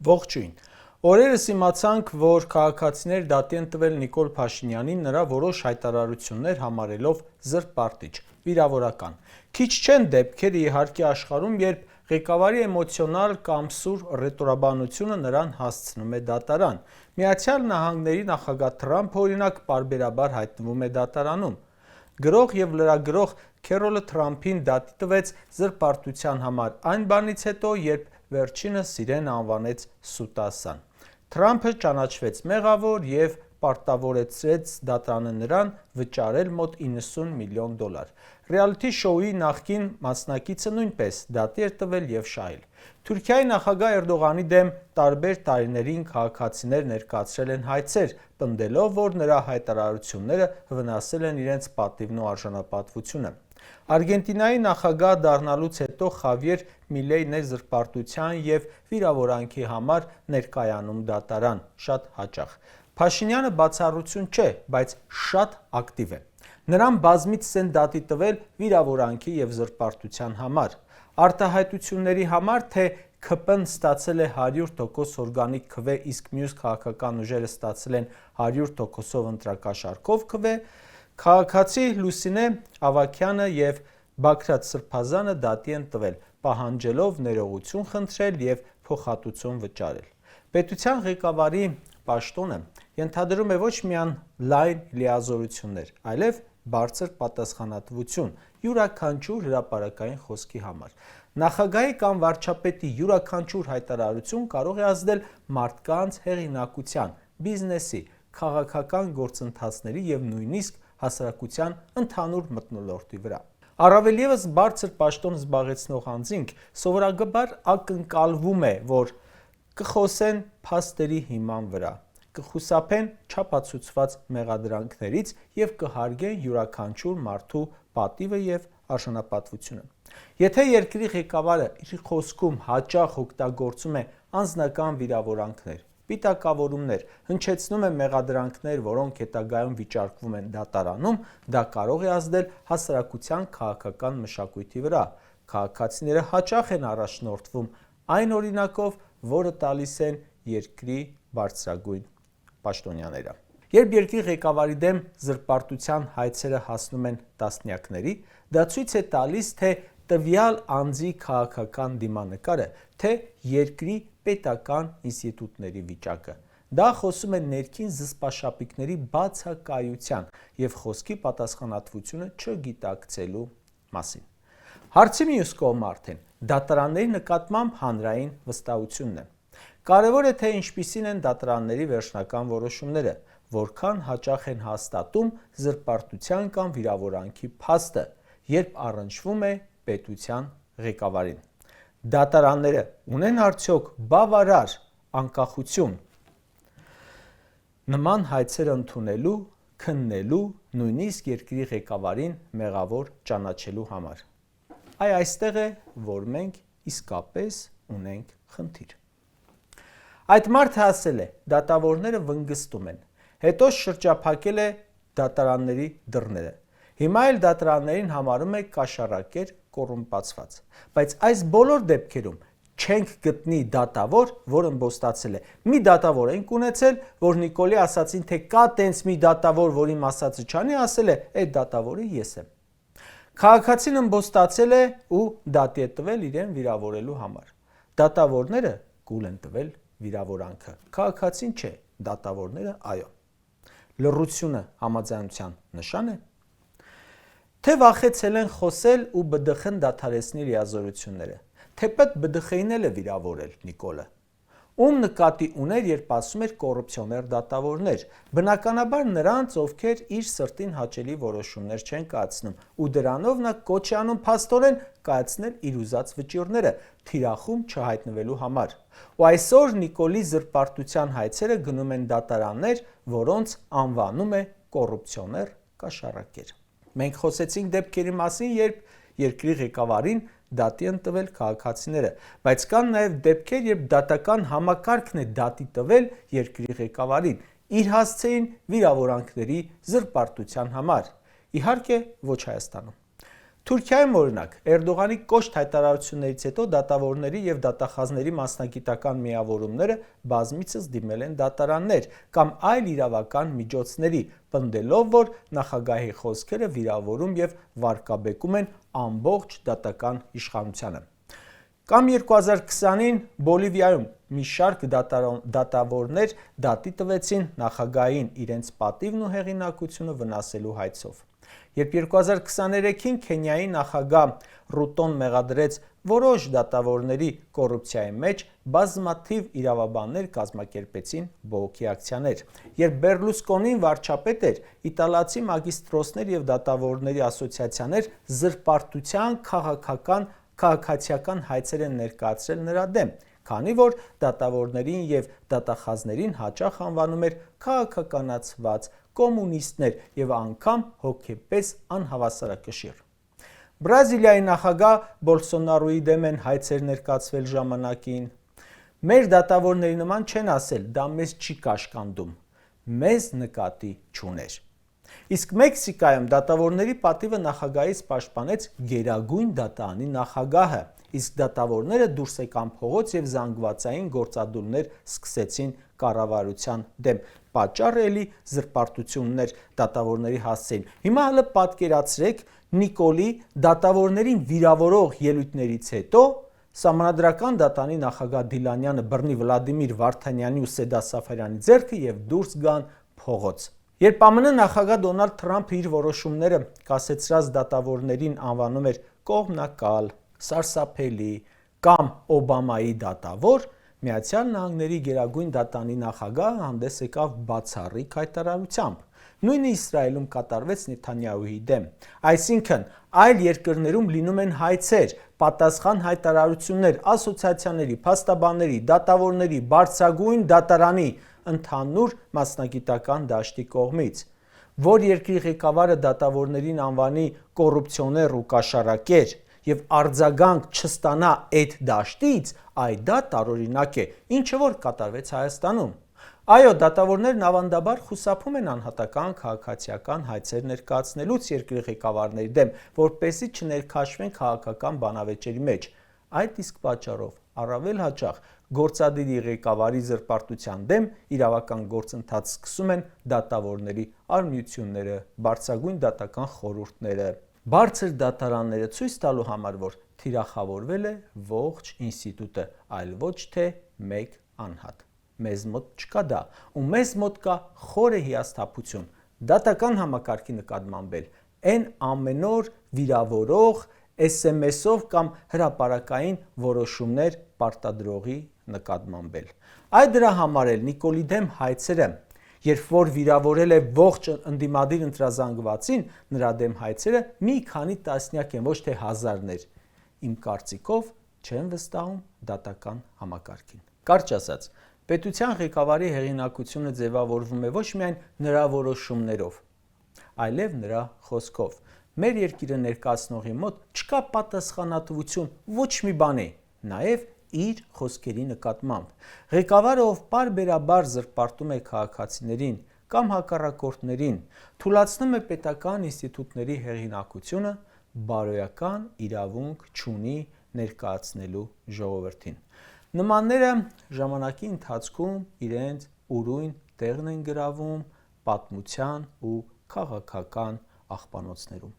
Ողջույն։ Օրերս իմացանք, որ քաղաքացիներ դատի են տվել Նիկոլ Փաշինյանին նրա որոշ հայտարարություններ համարելով զրպարտիչ, վիրավորական։ Քիչ չեն դեպքերը իհարկե աշխարհում, երբ ղեկավարի էմոցիոնալ կամ սուր ռետորաբանությունը նրան հասցնում է դատարան։ Միացյալ Նահանգների նախագահ Թրամփը օրինակ պարբերաբար հայտնվում է դատարանում։ Գրող և լրագրող Քերոլը Թրամփին դատի տվեց զրպարտության համար այն բանից հետո, երբ վերջինս իրեն անվանեց սուտասան։ Թրամփը ճանաչվեց մեղավոր և պարտավորեցրեց դատարանը նրան վճարել մոտ $90 միլիոն։ Ռեալիթի շոուի նախկին մասնակիցը նույնպես դատի էր տվել և շահել։ Թուրքիայի նախագահ Էրդողանի դեմ տարբեր տարիներին քաղաքացիներ ներկայացրել են հայցեր, պնդելով, որ նրա հայտարարությունները վնասել են իրենց պատիվն ու արժանապատվությունը։ Արգենտինայի նախագահ դառնալուց հետո Խավիեր Միլեյն է զրպարտության և վիրավորանքի համար ներկայանում դատարան, շատ հաճախ։ Փաշինյանը բացառություն չէ, բայց շատ ակտիվ է։ Նրան բազմիցս են դատի տվել վիրավորանքի և զրպարտության համար։ Արտահայտությունների համար, թե ՔՊ-ն ստացել է 100% օրգանիկ քվե, իսկ մյուս քաղաքական ուժերը ստացել են 100%-ով ընտրակաշառքով քվե, քաղաքացի Լուսինե Ավագյանը և Բագրատ Սրբազանը դատի են տվել, պահանջելով ներողություն խնդրել և փոխհատուցում վճարել։ Պետության ղեկավարի պաշտոնը ենթադրում է ոչ միայն լայն լիազորություններ, այլև բարձր պատասխանատվություն յուրաքանչյուր հրապարակային խոսքի համար։ Նախագահի կամ վարչապետի յուրաքանչյուր հայտարարություն կարող է ազդել մարդկանց հեղինակության, բիզնեսի, քաղաքական գործընթացների և նույնիսկ հասարակության ընդհանուր մթնոլորտի վրա։ Առավել ևս բարձր պաշտոն զբաղեցնող անձինք սովորաբար ակնկալվում է, որ կխոսեն փաստերի հիման վրա, կխուսափեն չափածուցված մեղադրանքներից և կհարգեն յուրաքանչյուր մարդու պատիվը և արժանապատվությունը։ Եթե երկրի ղեկավարը իր խոսքում հաճախ օգտագործում է անձնական վիրավորանքներ, պիտակավորումներ, հնչեցնում է մեղադրանքներ, որոնք հետագայում վիճարկվում են դատարանում, դա կարող է ազդել հասարակության քաղաքական մշակույթի վրա։ Քաղաքացիները հաճախ են առաջնորդվում այն օրինակով, որը տալիս են երկրի բարձրագույն պաշտոնյաները։ Երբ երկրի ղեկավարի դեմ զրպարտության հայցերը հասնում են տասնյակների, դա ցույց է տալիս թե տվյալ անձի քաղաքական դիմանկարը, թե երկրի պետական ինստիտուտների վիճակը։ Դա խոսում է ներքին զսպաշապիկների բացակայության և խոսքի պատասխանատվությունը չգիտակցելու մասին։ Հարցի մյուս կողմը արդեն դատարանների նկատմամբ հանրային վստահությունն է։ Կարևոր է, թե ինչպիսին են դատարանների վերջնական որոշումները, որքան հաճախ են հաստատում զրպարտության կամ վիրավորանքի փաստը, երբ առնչվում է պետության ղեկավարին։ Դատարանները ունեն արդյոք բավարար անկախություն նման հայցեր ընդունելու, քննելու, նույնիսկ երկրի ղեկավարին մեղավոր ճանաչելու համար։ Այստեղ է, որ մենք իսկապես ունենք խնդիր։ Այդ մարդը ասել է. դատավորները վնգստում են, հետո շրջափակել է դատարանների դռները։ Հիմա էլ դատարաններին համարում է կաշառակեր, կոռումպացված։ Բայց այս բոլոր դեպքերում չենք գտնի դատավոր, որ ըմբոստացել է։ Մի դատավոր ենք ունեցել, որ Նիկոլի ասացին, թե կա տենց մի դատավոր, որ իմ ասածը չանի, ասել է, այդ դատավորը ես եմ։ Քաղաքացին ըմբոստացել է ու դատի է տվել իրեն վիրավորելու համար։ Դատավորները կուլ են տվել վիրավորանքը, քաղաքացին չէ, դատավորները այո։ Լռությունը համաձայնության նշան է։ Թե վախեցել են խոսել ու ԲԴԽ-ն դադարեցնի լիազորությունները, թեպետ ԲԴԽ-ին էլ է վիրավորել Նիկոլը։ Ում նկատի ուներ, երբ ասում էր կոռուպցիոներ դատավորներ, բնականաբար նրանց, ովքեր իր սրտին հաճելի որոշումներ չեն կայացնում, ու դրանով նա կոչ է անում փաստորեն կայացնել իր ուզած վճիռները, թիրախում չհայտնվելու համար։ Ու այսօր Նիկոլի զրպարտության հայցերը գնում են դատարաններ, որոնց անվանում է կոռուպցիոներ կաշառակեր։ Մենք խոսեցինք դեպքերի մասին, երբ երկրի ղեկավարին դատի են տվել քաղաքացիները, բայց կան նաև դեպքեր, երբ դատական համակարգն է դատի տվել երկրի ղեկավարին իր հասցեին վիրավորանքների զրպարտության համար։ Իհարկե ոչ Հայաստանում։ Թուրքիայում օրինակ Էրդողանի կոշտ հայտարարություններից հետո դատավորների եւ դատախազների մասնագիտական միավորումները բազմիցս դիմել են դատարաններ կամ այլ իրավական միջոցների, պնդելով, որ նախագահի խոսքերը վիրավորում եւ վարկաբեկում են ամբողջ դատական իշխանությանը։ Կամ 2020-ին Բոլիվիայում մի շարք դատավորներ դատի տվեցին նախագահին իրենց պատիվն ու հեղինակությունը վնասելու հայցով։ Երբ 2023-ին Քենիայի նախագահ Ռուտոն մեղադրեց որոշ դատավորների կոռուպցիայի մեջ, բազմաթիվ իրավաբաններ կազմակերպեցին բողոքի ակցիաներ։ Երբ Բերլուսկոնին վարչապետ էր, իտալացի մագիստրոսներ եւ դատավորների ասոցիացիաներ զրպարտության քաղաքացիական հայցեր են ներկայացրել նրա դեմ, քանի որ դատավորներին եւ դատախազներին հաճախ անվանում էր քաղաքականացված կոմունիստներ եւ անգամ հոգեպես անհավասարակշիռ։ Բրազիլիայի նախագահ Բոլսոնարոյի դեմ են հայցեր ներկայացվել ժամանակին։ Մեր դատավորների նման չեն ասել, դա մեզ չի կաշկանդում, մեզ նկատի չուներ։ Իսկ Մեքսիկայում դատավորների պատիվը նախագահից պաշտպանեց Գերագույն դատարանի նախագահը, իսկ դատավորները դուրս եկան փողոց եւ զանգվածային գործադուլներ սկսեցին կառավարության դեմ։ Պատճառը էլի զրպարտություններ դատավորների հասցեին։ Հիմա հələ պատկերացրեք Նիկոլի դատավորներին վիրավորող ելույթներից հետո Սահմանադրական դատարանի նախագահ Դիլանյանը բռնի Վլադիմիր Վարդանյանի ու Սեդա Սաֆարյանի ձեռքը եւ դուրս գան փողոց։ Երբ ԱՄՆ նախագահ Դոնալդ Թրամփը իր որոշումները կասեցրած դատավորներին անվանում էր կողմնակալ, սարսափելի կամ Օբամայի դատավոր, Միացյալ Նահանգների Գերագույն դատարանի նախագահը հանդես եկավ բացառիկ հայտարարությամբ։ Նույնը Իսրայելում կատարվեց Նեթանյահուի դեմ։ Այսինքն, այլ երկրներում լինում են հայցեր, պատասխան հայտարարություններ ասոցիացիաների, փաստաբանների, դատավորների, բարձրագույն դատարանի, ընդհանուր մասնագիտական դաշտի կողմից։ Որ երկրի ղեկավարը դատավորներին անվանի կոռուպցիոներ ու կաշառակեր եւ արձագանք չստանա այդ դաշտից, դա տարօրինակ է, ինչը որ կատարվեց Հայաստանում։ Այո, դատավորներն ավանդաբար խուսափում են անհատական քաղաքացիական հայցեր ներկայացնելուց երկրի ղեկավարների դեմ, որպեսզի չներքաշվեն քաղաքական բանավեճերի մեջ։ Այդ իսկ պատճառով առավել հաճախ գործադիրի ղեկավարի զրպարտության դեմ իրավական գործընթաց սկսում են դատավորների արմիությունները, բարձրագույն դատական խորհուրդները, բարձր դատարանները ցույց տալու համար, որ թիրախավորվել է ողջ ինստիտուտը, այլ ոչ թե մեկ անհատ։ Մեզ մոտ չկա դա, ու մեզ մոտ կա խորը հիասթափություն դատական համակարգի նկատմամբ, այն ամեն օր վիրավորող SMS-ով կամ հրապարակային որոշումներ պարտադրողի նկատմամբ։ Այդ դրա համար էլ Նիկոլի դեմ հայցերը, երբ որ վիրավորել է ողջ ընդդիմադիր ընտրազանգվածին, նրա դեմ հայցերը մի քանի տասնյակ են, ոչ թե հազարներ։ Իմ կարծիքով չեն վստահում դատական համակարգին։ Կարճ ասած, պետության ղեկավարի հեղինակությունը ձևավորվում է ոչ միայն նրա որոշումներով, այլև նրա խոսքով։ Մեր երկիրը ներկայացնողի մոտ չկա պատասխանատվություն ոչ մի բանի, նաև իր խոսքերի նկատմամբ։ Ղեկավարը, ով պարբերաբար զրպարտում է քաղաքացիներին կամ հակառակորդներին, թուլացնում է պետական ինստիտուտների հեղինակությունը, բարոյական իրավունք չունի ներկայացնելու ժողովրդին։ Նմանները ժամանակի ընթացքում իրենց ուրույն տեղն են գրավում պատմության ու քաղաքական աղբանոցներում։